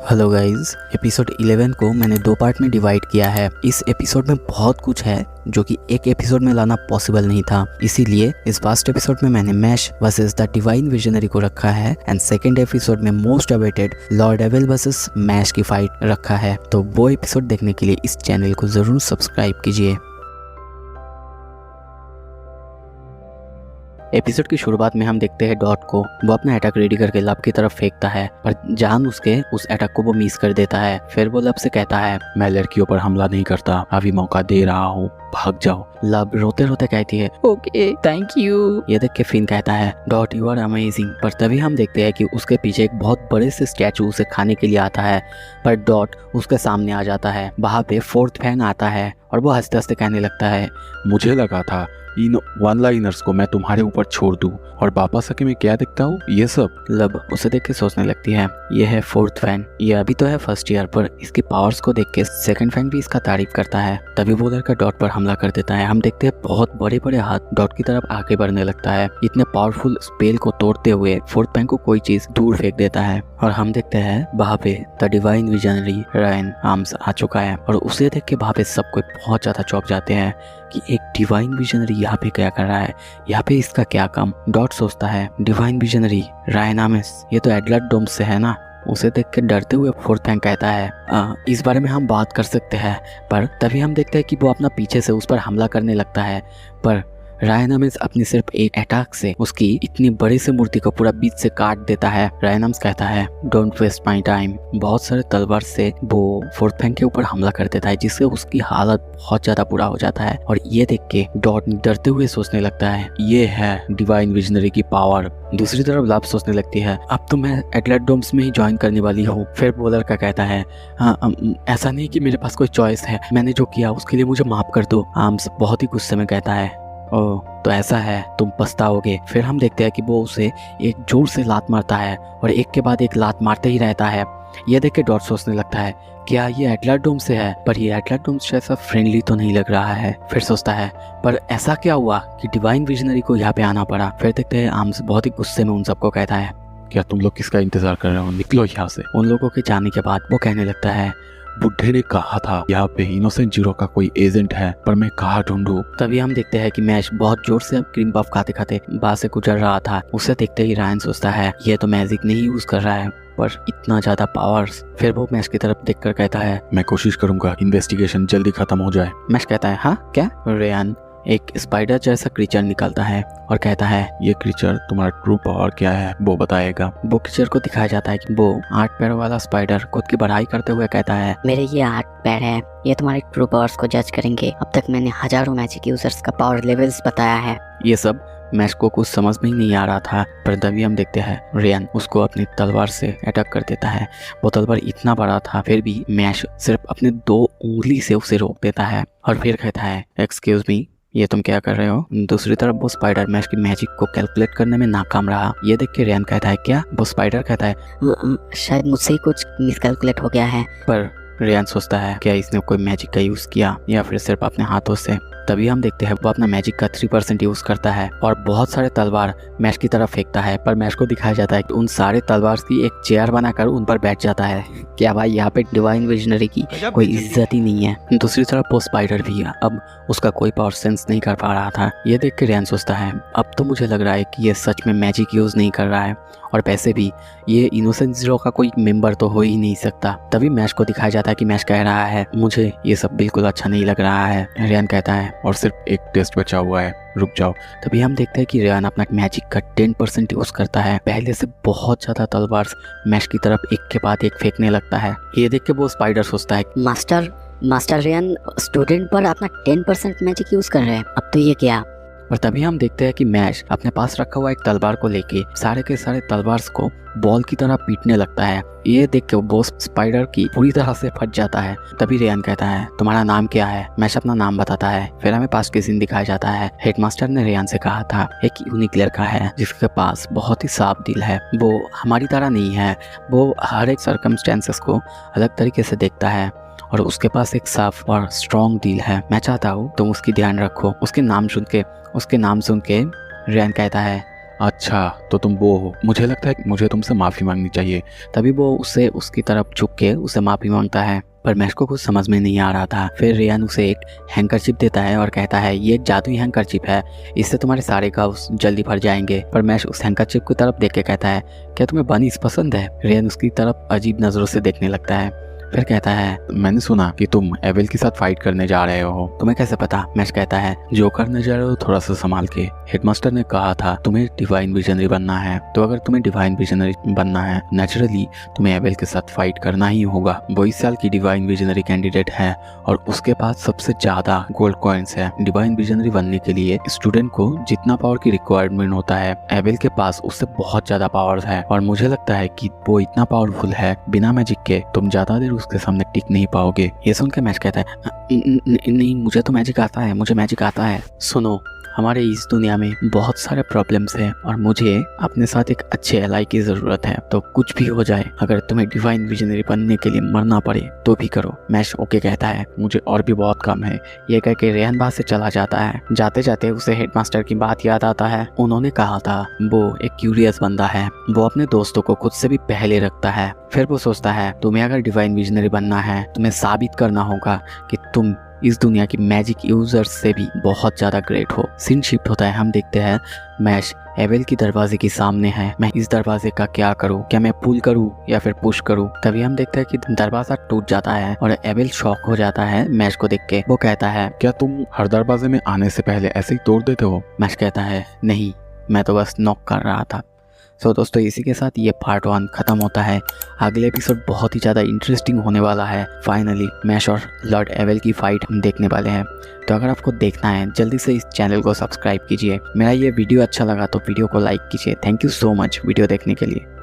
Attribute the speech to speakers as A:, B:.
A: Hello guys, episode 11 को मैंने दो पार्ट में डिवाइड किया है। इस एपिसोड में बहुत कुछ है जो कि एक एपिसोड में लाना पॉसिबल नहीं था, इसीलिए इस फर्स्ट एपिसोड में मैंने Mash versus the divine visionary को रखा है एंड सेकंड एपिसोड में most awaited Lord Evil versus Mash की फाइट रखा है। तो वो एपिसोड देखने के लिए इस चैनल को जरूर सब्सक्राइब कीजिए। एपिसोड की शुरुआत में हम देखते हैं डॉट को, वो अपना अटैक रेडी करके लब की तरफ फेंकता है पर जान उसके उस अटैक को वो मिस कर देता है। फिर वो लब से कहता है,
B: मैं लड़कियों पर हमला नहीं करता, अभी मौका दे रहा हूँ, भाग जाओ।
A: लब रोते रोते कहती है, ओके थैंक यू। ये देख के फिन कहता है, डॉट यू आर अमेजिंग। पर तभी हम देखते हैं कि उसके पीछे एक बहुत बड़े से स्टैचू उसे खाने के लिए आता है, पर डॉट उसके सामने आ जाता है। वहाँ पे फोर्थ फैन आता है और वो हंसते हंसते कहने लगता है,
B: मुझे लगा था इन वन लाइनर्स को मैं तुम्हारे ऊपर छोड़ दूं और वापस आके मैं क्या देखता हूँ ये सब।
A: लब उसे देख के सोचने लगती है, ये है फोर्थ फैन, ये अभी तो है फर्स्ट ईयर, पर इसकी पावर्स को देख के सेकंड फैन भी इसका तारीफ करता है। तभी वो लड़का डॉट पर हमला कर देता है। हम देखते हैं बहुत बड़े बड़े हाथ डॉट की तरफ आगे बढ़ने लगता है। इतने पावरफुल स्पेल को तोड़ते हुए फोर्थ फैन को कोई चीज दूर फेंक देता है और हम देखते हैं वहाँ पे the divine visionary Ryan Arms आ चुका है और उसे देख के वहाँ पे सब कोई बहुत ज्यादा चौंक जाते हैं कि एक डिवाइन विजनरी यहाँ पे क्या कर रहा है, यहाँ पे इसका क्या काम। डॉट सोचता है, डिवाइन विजनरी रायन आर्म्स, ये तो एडलर डोम्स से है ना। उसे देख के डरते हुए फोर्थ फैन कहता है, इस बारे में हम बात कर सकते हैं। पर तभी हम देखते हैं कि वो अपना पीछे से उस पर हमला करने लगता है, पर रायन आर्म्स अपनी सिर्फ एक अटैक से उसकी इतनी बड़ी सी मूर्ति को पूरा बीच से काट देता है। रायन आर्म्स कहता है, डोंट वेस्ट माय टाइम। बहुत सारे तलवार से वो फोर्थ फैन के ऊपर हमला कर देता है, जिससे उसकी हालत बहुत ज्यादा बुरा हो जाता है। और ये देख के डॉट डरते हुए सोचने लगता है, ये है डिवाइन विजनरी की पावर। दूसरी तरफ लब सोचने लगती है, अब तो मैं एटलस डोम्स में ही ज्वाइन करने वाली हूँ। फिर वो लड़का कहता है, ऐसा नहीं कि मेरे पास कोई चॉइस है, मैंने जो किया उसके लिए मुझे माफ कर दो। आर्म्स बहुत ही गुस्से में कहता है, ओह तो ऐसा है, तुम पछताओगे। फिर हम देखते हैं कि वो उसे एक जोर से लात मारता है और एक के बाद एक लात मारते ही रहता है। ये देख के डॉट सोचने लगता है, क्या ये एटलस डोम से है, पर ये एटलस डोम जैसा फ्रेंडली तो नहीं लग रहा है। फिर सोचता है, पर ऐसा क्या हुआ कि डिवाइन विजनरी को यहाँ पे आना पड़ा। फिर देखते हैं आर्म्स बहुत ही गुस्से में उन सबको कहता है,
B: क्या तुम लोग किसका इंतजार कर रहे हो, निकलो यहाँ से।
A: उन लोगों के जाने के बाद वो कहने लगता है,
B: बुढ़े ने कहा था यहाँ पे इनोसेंट जीरो का कोई एजेंट है, पर मैं कहाँ ढूंढूं।
A: तभी हम देखते हैं कि मैश बहुत जोर से अब क्रीम पफ खाते खाते बाहर से गुजर रहा था। उसे देखते ही रायन सोचता है, ये तो मैजिक नहीं यूज कर रहा है, पर इतना ज्यादा पावर्स। फिर वो मैश की तरफ देखकर कहता है,
B: मैं कोशिश करूंगा इन्वेस्टिगेशन जल्दी खत्म हो जाए।
A: मैश कहता है, हाँ क्या। रेयान एक स्पाइडर जैसा क्रीचर निकलता है और कहता है,
B: ये क्रीचर तुम्हारा ट्रू पावर क्या है वो बताएगा।
A: वो क्रीचर को दिखाया जाता है कि वो 8 पैरों वाला स्पाइडर खुद की बढ़ाई करते हुए कहता है,
C: मेरे ये 8 पैर है, ये तुम्हारे ट्रू पावर्स को जज करेंगे। अब तक मैंने हजारों मैजिक यूजर्स का पावर लेवल्स बताया है।
A: ये सब मैश को कुछ समझ में ही नहीं आ रहा था, पर तभी हम देखते हैं रेयान उसको अपनी तलवार से अटैक कर देता है। वो तलवार इतना बड़ा था, फिर भी मैश सिर्फ अपने 2 उंगली से उसे रोक देता है और फिर कहता है, एक्सक्यूज मी, ये तुम क्या कर रहे हो। दूसरी तरफ वो स्पाइडर मैश की मैजिक को कैलकुलेट करने में नाकाम रहा। ये देख के रेयान कहता है, क्या। वो स्पाइडर कहता है,
C: शायद मुझसे ही कुछ मिसकैलकुलेट हो गया है।
A: पर रेयान सोचता है, क्या इसने कोई मैजिक का यूज किया या फिर सिर्फ अपने हाथों से। तभी हम देखते हैं वो अपना मैजिक का 3% यूज करता है और बहुत सारे तलवार मैश की तरफ फेंकता है, पर मैश को दिखाया जाता है कि उन सारे तलवार की एक चेयर बनाकर उन पर बैठ जाता है। क्या भाई, यहाँ पे डिवाइन विजनरी की कोई इज्जत ही नहीं है। दूसरी तरफ वो स्पाइडर भी अब उसका कोई पावर सेंस नहीं कर पा रहा था। ये देख के रेयान सोचता है, अब तो मुझे लग रहा है कि ये सच में मैजिक यूज नहीं कर रहा है, और वैसे भी ये इनोसेंट जीरो का कोई मेंबर तो हो ही नहीं सकता। तभी मैश को दिखाया जाता है कि मैश कह रहा है, मुझे ये सब बिल्कुल अच्छा नहीं लग रहा है। रेयान कहता है,
B: और सिर्फ एक टेस्ट बचा हुआ है, रुक जाओ।
A: तभी हम देखते हैं कि रेयान अपना मैजिक का 10% यूज करता है। पहले से बहुत ज्यादा तलवार मैश की तरफ एक के बाद एक फेंकने लगता है। ये देख के वो स्पाइडर सोचता है,
C: मास्टर रेयान स्टूडेंट पर अपना 10% मैजिक यूज कर रहे हैं, अब तो ये क्या।
A: और तभी हम देखते हैं कि मैश अपने पास रखा हुआ एक तलवार को लेके सारे के सारे तलवार को बॉल की तरह पीटने लगता है। ये देख के वो स्पाइडर की पूरी तरह से फट जाता है। तभी रेयान कहता है, तुम्हारा नाम क्या है। मैश अपना नाम बताता है। फिर हमें पास के सीन दिखाया जाता है। हेडमास्टर ने रेयान से कहा था, एक यूनिक लड़का है जिसके पास बहुत ही साफ दिल है, वो हमारी तरह नहीं है, वो हर एक सर्कमस्टेंसेस को अलग तरीके से देखता है और उसके पास एक साफ और स्ट्रॉन्ग दिल है। मैं चाहता हूँ तुम उसकी ध्यान रखो। उसके नाम सुन के रेयान कहता है,
B: अच्छा तो तुम वो हो, मुझे लगता है कि मुझे तुमसे माफ़ी मांगनी चाहिए।
A: तभी वो उसे उसकी तरफ झुक के उसे माफ़ी मांगता है, पर मैश को कुछ समझ में नहीं आ रहा था। फिर रेयान उसे एक हैंकरचिप देता है और कहता है ये एक जादुई हैंकरचिप है, इससे तुम्हारे सारे काव्स जल्दी भर जाएंगे। पर मैश उस हैंकरचिप की तरफ देख के कहता है क्या तुम्हें बनीज पसंद है? रेयान उसकी तरफ अजीब नज़रों से देखने लगता है, फिर कहता है
B: मैंने सुना कि तुम एवेल के साथ फाइट करने जा रहे हो।
A: तुम्हें कैसे पता? मैश कहता है
B: जो करने जा रहे हो थोड़ा सा संभाल के। हेडमास्टर ने कहा था तुम्हें डिवाइन विजनरी बनना है, तो अगर तुम्हें डिवाइन विजनरी बनना है नेचुरली तुम्हें एवेल के साथ फाइट करना ही होगा। वो इस साल की डिवाइन विजनरी कैंडिडेट है और उसके पास सबसे ज्यादा गोल्ड कॉइन्स है। डिवाइन विजनरी बनने के लिए स्टूडेंट को जितना पावर की रिक्वायरमेंट होता है एवेल के पास उससे बहुत ज्यादा पावर है, और मुझे लगता है कि वो इतना पावरफुल है बिना मैजिक के तुम ज्यादा देर उसके सामने टिक नहीं पाओगे।
A: ये सुन के मैच कहता है नहीं, मुझे तो मैजिक आता है, मुझे मैजिक आता है। सुनो, हमारे इस दुनिया में बहुत सारे प्रॉब्लम्स हैं और मुझे अपने साथ एक अच्छे एलाई की ज़रूरत है, तो कुछ भी हो जाए अगर तुम्हें डिवाइन विजनरी बनने के लिए मरना पड़े तो भी करो। मैश ओके कहता है,
B: मुझे और भी बहुत काम है।
A: ये कह के रेहान वहाँ से चला जाता है। जाते जाते उसे हेडमास्टर की बात याद आता है। उन्होंने कहा था वो एक क्यूरियस बंदा है, वो अपने दोस्तों को खुद से भी पहले रखता है। फिर वो सोचता है तुम्हें अगर डिवाइन विजनरी बनना है तुम्हें साबित करना होगा कि तुम इस दुनिया की मैजिक यूजर्स से भी बहुत ज़्यादा ग्रेट हो। सीन शिफ्ट होता है, हम देखते हैं मैश एवेल की दरवाजे के सामने है। मैं इस दरवाजे का क्या करूं? क्या मैं पुल करूं या फिर पुश करूं? तभी हम देखते हैं कि दरवाजा टूट जाता है और एवेल शॉक हो जाता है मैश को देख के। वो कहता है
B: क्या तुम हर दरवाजे में आने से पहले ऐसे ही तोड़ देते हो?
A: मैश कहता है नहीं, मैं तो बस नॉक कर रहा था। सो दोस्तों, इसी के साथ ये पार्ट 1 ख़त्म होता है। अगले एपिसोड बहुत ही ज़्यादा इंटरेस्टिंग होने वाला है। फाइनली मैश और लॉर्ड एवेल की फाइट हम देखने वाले हैं। तो अगर आपको देखना है जल्दी से इस चैनल को सब्सक्राइब कीजिए। मेरा ये वीडियो अच्छा लगा तो वीडियो को लाइक कीजिए। Thank you so much video देखने के लिए।